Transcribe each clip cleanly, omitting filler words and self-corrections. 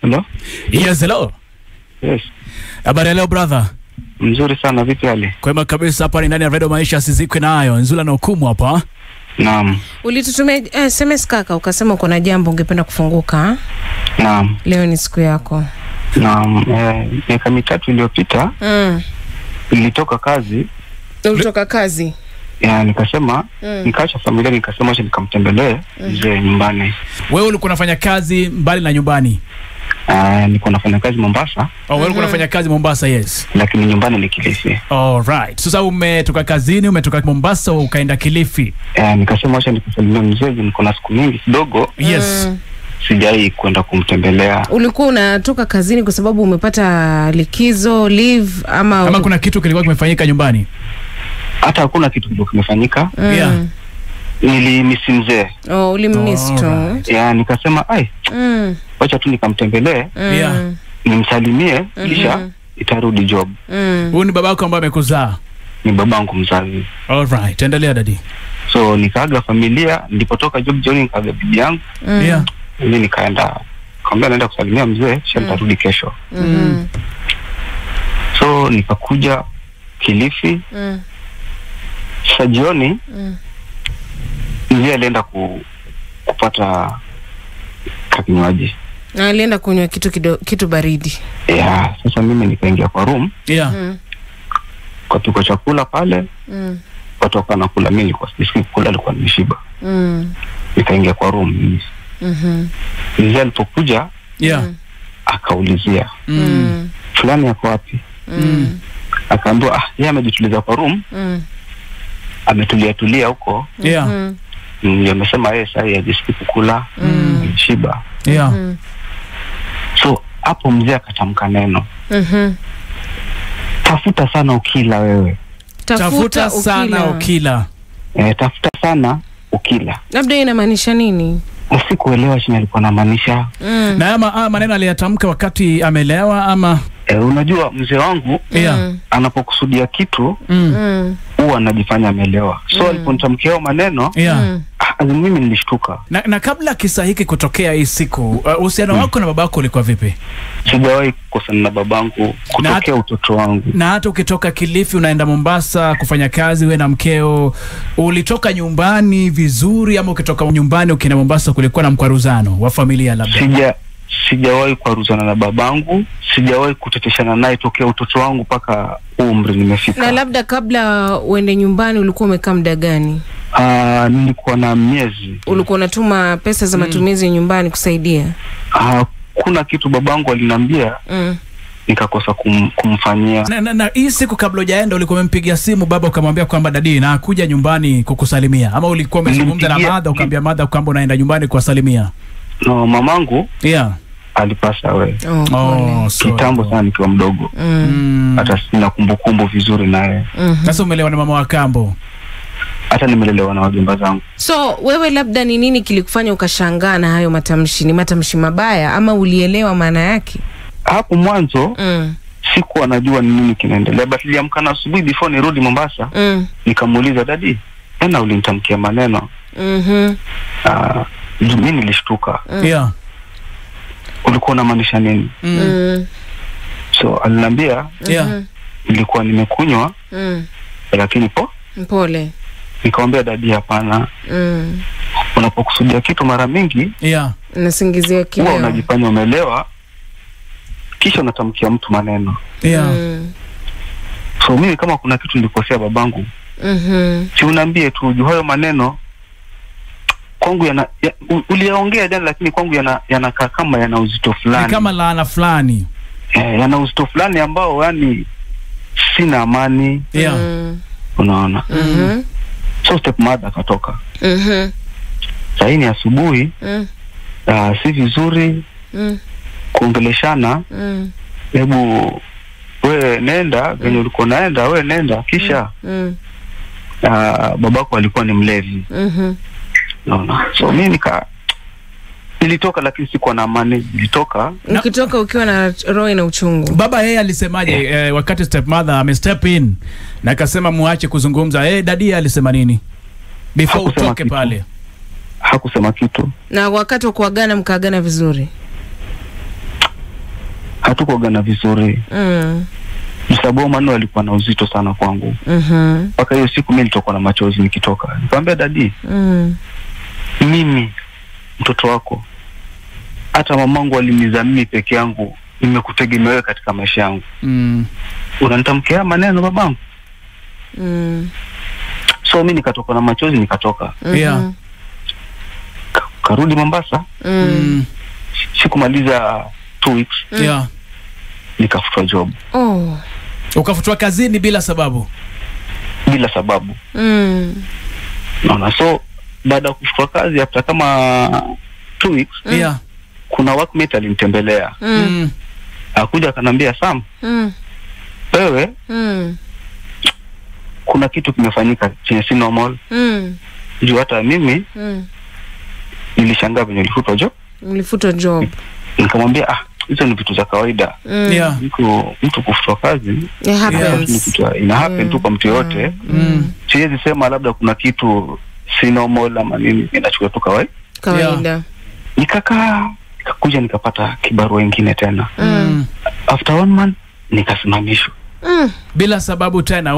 Hello? Yes, hello. Yes. Habari leo brother? Mzuri sana, vipi hali? Kwema kabisa, hapa ni ndani ya Radio Maisha Sizikwe nayo. Nzula na hukumu hapa. Naam. Ulitutumia SMS kaka, ukasema uko na jambo ungependa kufunguka. Naam. Leo ni siku yako. Naam, miaka mitatu iliyopita nilitoka kazi. Ulitoka kazi? Nikasema nikaacha familia, nikasema acha nikamtembelee mzee nyumbani. Wewe ulikuwa unafanya kazi mbali na nyumbani? Nilikuwa nafanya kazi Mombasa. Wewe ulikuwa unafanya kazi Mombasa, yes. Lakini nyumbani ni Kilifi. All right. Sasa umetoka kazini, umetoka Mombasa ukaenda Kilifi. Nikasema acha nikusalimie mzee, niko na siku nyingi kidogo. Yes. Sijai kwenda kumtembelea. Ulikuwa unatoka kazini kwa sababu umepata likizo, leave ama kuna kitu kilikuwa kimefanyika nyumbani? Hata hakuna kitu kilikuwa kimefanyika. Yeah. Nilimisi mzee. Ulimmiss tu. Nikasema wacha tu nikamtembelee. Yeah. Nimsalimie kisha itarudi job. Huyu ni babako ambaye amekuzaa? Ni babangu mzazi. All right, endelea daddy. So nikaaga familia, nilipotoka job jioni nikaaga bibi yangu. Yeah. Mimi nikaenda kaambia naenda kusalimia mzee, kisha nitarudi kesho. So nikakuja Kilifi. Sasa jioni mzee alienda kupata kinywaji. Na alienda kunywa kitu baridi. Sasa mimi nikaingia kwa room. Yeah. Kwa tuko chakula pale. Watoka na kula, mimi nilikuwa sikula, alikuwa nimeshiba. Nikaingia kwa room. Mzee alipokuja, akaulizia, fulani yako wapi? Akaambiwa yeye amejituliza kwa room. Ametulia huko. Yeah. Amesema yeye sasa hajisikii kukula, ameshiba. Yeah. So hapo mzee akatamka neno. Tafuta sana ukila wewe. Tafuta sana ukila. Tafuta sana ukila. Labda inamaanisha nini? Usikuelewa chini alikuwa anamaanisha. Na maneno aliyatamka wakati amelewa ama? Unajua mzee wangu anapokusudia kitu huwa anajifanya amelewa. So aliponitamkia maneno mimi nilishtuka. Na kabla kisa hiki kutokea hii siku, uhusiano wako na babako ulikuwa vipi? Sijawahi kukosana na babangu kutokea utoto wangu. Na hata ukitoka Kilifi unaenda Mombasa kufanya kazi wewe na mkeo, ulitoka nyumbani vizuri ama ukitoka nyumbani ukienda Mombasa kulikuwa na mkwaruzano wa familia labda? Sijawahi kwaruzana na babangu, sijawahi kuteteshana naye tokea utoto wangu mpaka umri nimefika. Na labda kabla uende nyumbani ulikuwa umekaa muda gani? Nilikuwa na miezi. Ulikuwa unatuma pesa za matumizi nyumbani kusaidia? Kuna kitu babangu aliniambia nikakosa kumfanyia. Na hii siku kabla hujaenda ulikuwa umempigia simu baba ukamwambia kwamba dadi na kuja nyumbani kukusalimia, ama ulikuwa umezungumza na madha ukamwambia madha kwamba unaenda nyumbani kuwasalimia? No, mamangu alipasa wewe. Kitambo sana nikiwa mdogo. Hata sina kumbukumbu vizuri naye. Sasa umelelewa na mama wa kambo? Hata nimelelewa na wajomba zangu. So wewe labda ni nini kilikufanya ukashangaa na hayo matamshi? Ni matamshi mabaya ama ulielewa maana yake? Hapo mwanzo sikuwa najua ni nini kinaendelea, but niliamka na asubuhi before nirudi Mombasa. Nikamuuliza dadi, ulinitamkia maneno? Mimi nilishtuka. Ulikuwa unamaanisha nini? So aliniambia nilikuwa nimekunywa lakini pole. Nikamwambia dadi, hapana. Unapokusudia kitu mara mingi unasingizia kileo, unajifanya umelewa kisha unatamkia mtu maneno. So mimi kama kuna kitu nilikosea babangu, si unaambie tu juu hayo maneno kwangu uliyaongea jana, lakini kwangu yanakaa kama yana uzito fulani. Ni kama laana fulani. Yana uzito fulani ambao yani sina amani. Unaona? So stepmother akatoka. Sasa ni asubuhi. Si vizuri kuongeleshana. Hebu wewe nenda venye ulikuwa naenda, wewe nenda kisha babako alikuwa ni mlevi. Naona. So mimi nilitoka, lakini sikuwa na amani. Nilitoka. Ukitoka ukiwa na roho na uchungu. Baba yeye alisemaje wakati stepmother amestep in na akasema muache kuzungumza? Dadi alisema nini before utoke pale? Hakusema kitu. Na wakati wa kuagana mkaagana vizuri? hatukuogana vizuri. Sababu maneno alikuwa na uzito sana kwangu. Mpaka hiyo siku mimi nilitoka na machozi nikitoka. Nikamwambia dadi, mimi mtoto wako, hata mamangu alinizaa mimi peke yangu, nimekutegemea wewe katika maisha yangu. Unanitamkia maneno babangu? So mimi nikatoka na machozi nikatoka. Karudi Mombasa. Sikumaliza 2 weeks. Nikafutwa job. Ukafutwa kazini bila sababu? Bila sababu. Naona, so baada ya kufutwa kazi after kama 2 weeks, kuna workmate alinitembelea. Akuja akanambia, Sam, wewe kuna kitu kimefanyika chenye si normal. Juu hata mimi nilishangaa venye ulifutwa job. Ulifutwa job. Nikamwambia hizo ni vitu za kawaida. Mtu kufutwa kazi ina happen tu kwa mtu yote. Siwezi sema labda kuna kitu si normal ama nini, inachukua tu kawaida. Nikakuja nikapata kibarua kingine tena. After 1 month nikasimamishwa. Bila sababu tena.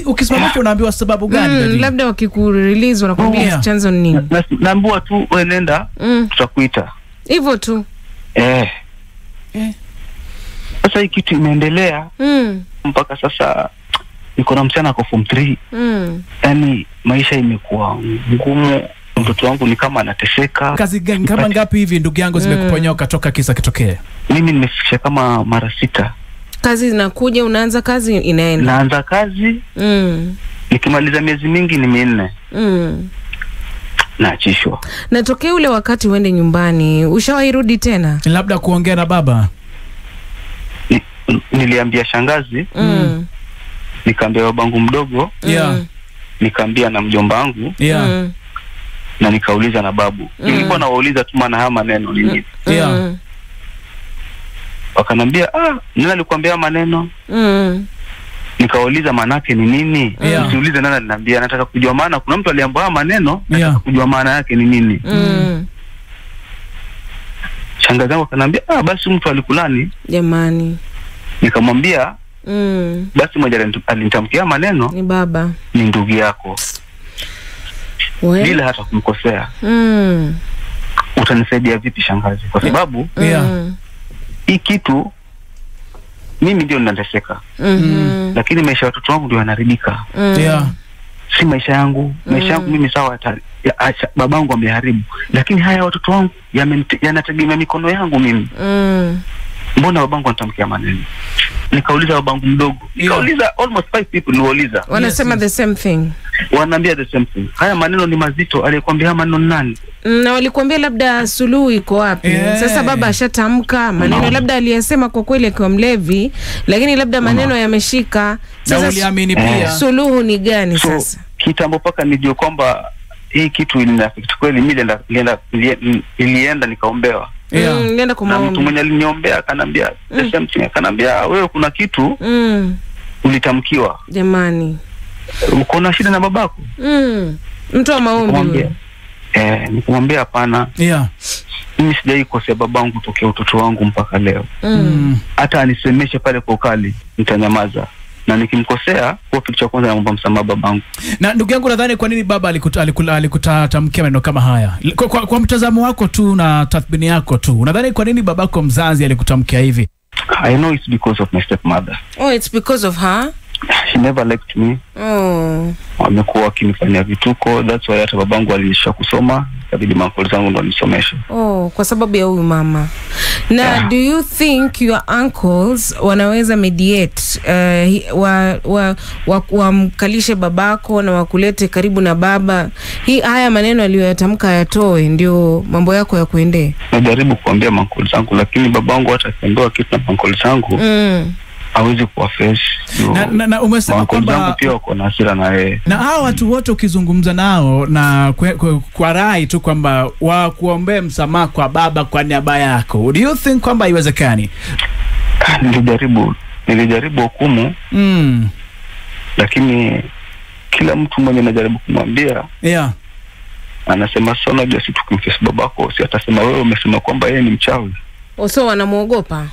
Ukisimamishwa unaambiwa sababu gani? Labda wakikurelease wanakuambia chanzo ni nini? Naambiwa tu wewe nenda, tutakuita. Hivyo tu. Sasa hii kitu imeendelea mpaka sasa niko na msichana kwa form 3. Yaani maisha imekuwa ngumu. Mtoto wangu ni kama anateseka. Kazi kama ngapi hivi ndugu yangu zimekuponyoka toka kisa kitokee? Mimi nimefikisha kama mara 6. Kazi zinakuja, unaanza kazi, inaenda. Naanza kazi. Nikimaliza miezi mingi ni 4. Naachishwa. Natokea ule wakati uende nyumbani, ushawahi rudi tena? Labda kuongea na baba? Niliambia shangazi. Nikaambia babangu mdogo. Nikaambia na mjomba wangu. Na nikauliza na babu. Nilikuwa nawauliza tu maana haya maneno ni nini. Wakanambia, nani alikwambia maneno? Nikauliza manake ni nini? Usiulize nani aliniambia, nataka kujua maana. Kuna mtu aliambiwa maneno, nataka kujua maana yake ni nini. Shangazi yangu akanambia, basi mtu alikulani. Jamani. Nikamwambia, basi mmoja alinitamkia maneno, ni baba, ni ndugu yako. Bila hata kumkosea. Utanisaidia vipi shangazi? Kwa sababu hii kitu mimi ndio ninateseka. Lakini maisha ya watoto wangu ndio yanaharibika. Si maisha yangu. Maisha yangu mimi sawa, babangu ameharibu, lakini haya watoto wangu yanategemea mikono yangu mimi. Mbona babangu anatamkia maneno? Nikauliza babangu mdogo. Nikauliza almost 5 people niwauliza. Wanasema the same thing. Wanaambia the same thing. Haya maneno ni mazito. Alikwambia maneno nani? Na walikwambia labda suluhu iko wapi? Sasa baba ashatamka maneno, labda aliyasema kwa kweli akiwa mlevi, lakini labda maneno yameshika. Sasa uliamini pia. Suluhu ni gani sasa? Kitambo paka nijue kwamba hii kitu ilinafikiri kweli. Mimi nilienda nikaombewa. Nilienda kwa maombi. Mtu mwenye aliniombea akanambia the same thing. Akanambia wewe kuna kitu ulitamkiwa. Jamani. Uko na shida na babako? Mtu wa maombi. Nikamwambia hapana. Mimi sijai kosea babangu tokea utoto wangu mpaka leo. Hata anisemeshe pale kwa ukali nitanyamaza. Na nikimkosea kwa kitu cha kwanza naomba msamaha babangu. Na ndugu yangu, nadhani kwa nini baba alikutamkia maneno kama haya? Kwa mtazamo wako tu na tathmini yako tu, unadhani kwa nini babako mzazi alikutamkia hivi? I know it's because of my stepmother. It's because of her? She never liked me. Amekuwa akinifanyia vituko. That's why hata babangu alisha kusoma, kabidi mankoli zangu ndo nisomeshe. Kwa sababu ya huyu mama. Na do you think your uncles wanaweza mediate, wamkalishe babako na wakulete karibu na baba? Haya maneno aliyoyatamka yatoe ndio mambo yako ya kuendea. Najaribu kuambia mankoli zangu, lakini babangu hata akiambiwa kitu na mankoli zangu hawezi kuwaface. Na umesema kwamba pia wako na hasira na yeye. Na hao watu wote ukizungumza nao na kwa rai tu kwamba kuombea msamaha kwa baba kwa niaba yako, do you think kwamba haiwezekani? Nilijaribu hukumu. Lakini kila mtu mwenye najaribu kumwambia anasema sana basi tukimface babako, si atasema wewe umesema kwamba yeye ni mchawi. So wanamuogopa.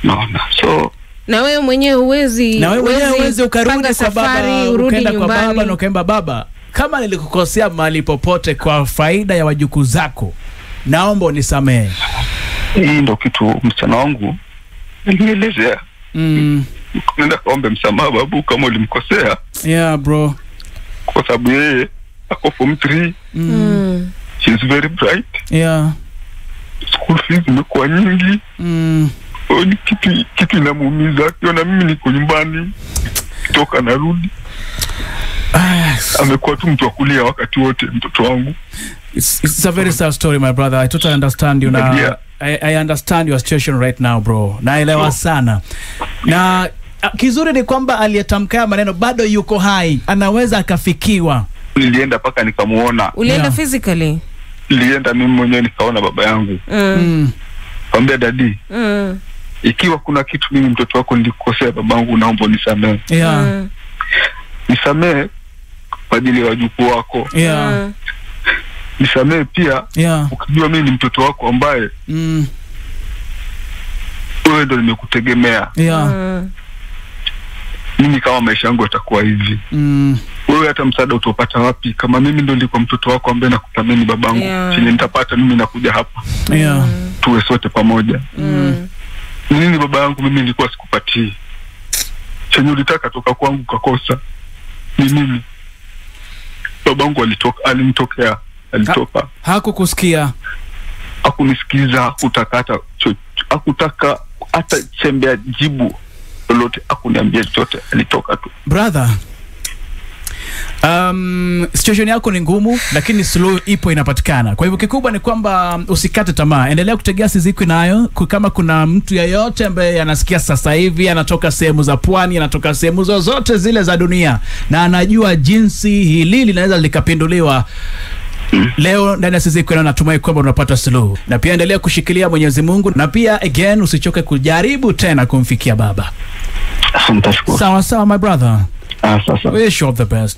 naona. So na wewe mwenyewe huwezi ukarudi kwa baba, ukaenda kwa baba na ukaemba, baba, kama nilikukosea mahali popote kwa faida ya wajukuu zako, naomba unisamehe. Hii ndo kitu msichana wangu alinielezea. Nenda kaombe msamaha babu kama ulimkosea. Yeah bro. Kwa sababu yeye ako form 3. She's very bright. Yeah. School fees imekuwa nyingi. Ni kitu inamuumiza. Akiona mimi niko nyumbani toka narudi. Amekuwa tu mtu wa kulia wakati wote mtoto wangu. It's a very sad story my brother. I totally understand you now. Yeah. I understand your situation right now bro. Naelewa sana. Na kizuri ni kwamba aliyetamka maneno bado yuko hai, anaweza akafikiwa. Nilienda paka nikamuona. Ulienda physically? Nilienda mimi mwenyewe nikaona baba yangu. Kaambia daddy, ikiwa kuna kitu mimi mtoto wako nilikosea babangu, naomba unisamehe. Yeah. Nisamehe kwa ajili ya wajukuu wako. Yeah. Nisamehe pia. Yeah. Ukijua mimi ni mtoto wako ambaye wewe ndo nimekutegemea. Yeah. Mimi kama maisha yangu yatakuwa hivi. Wewe hata msaada utopata wapi kama mimi ndo nilikuwa mtoto wako ambaye nakuthamini babangu. Chenye nitapata mimi nakuja hapa. Yeah. Tuwe sote pamoja. Nini baba yangu mimi nilikuwa sikupatii. Chenye ulitaka toka kwangu kakosa. Ni mimi. Babangu alinitokea. Alitoka. Hakukusikia. Hakunisikiza, hakutaka hata chembea jibu lolote, hakuniambia chochote, alitoka tu. Brother, situation yako ni ngumu, lakini suluhu ipo, inapatikana. Kwa hivyo kikubwa ni kwamba usikate tamaa, endelea kutegea Sizikwi Nayo. Kama kuna mtu yeyote ambaye anasikia sasa hivi, anatoka sehemu za pwani, anatoka sehemu zozote zile za dunia, na anajua jinsi hili linaweza likapinduliwa, leo ndani ya Sizikwi Nayo natumai kwamba unapata suluhu. Na pia endelea kushikilia Mwenyezi Mungu, na pia again usichoke kujaribu tena kumfikia baba. Asante. Sawa sawa my brother. Sasa. Wish you all the best.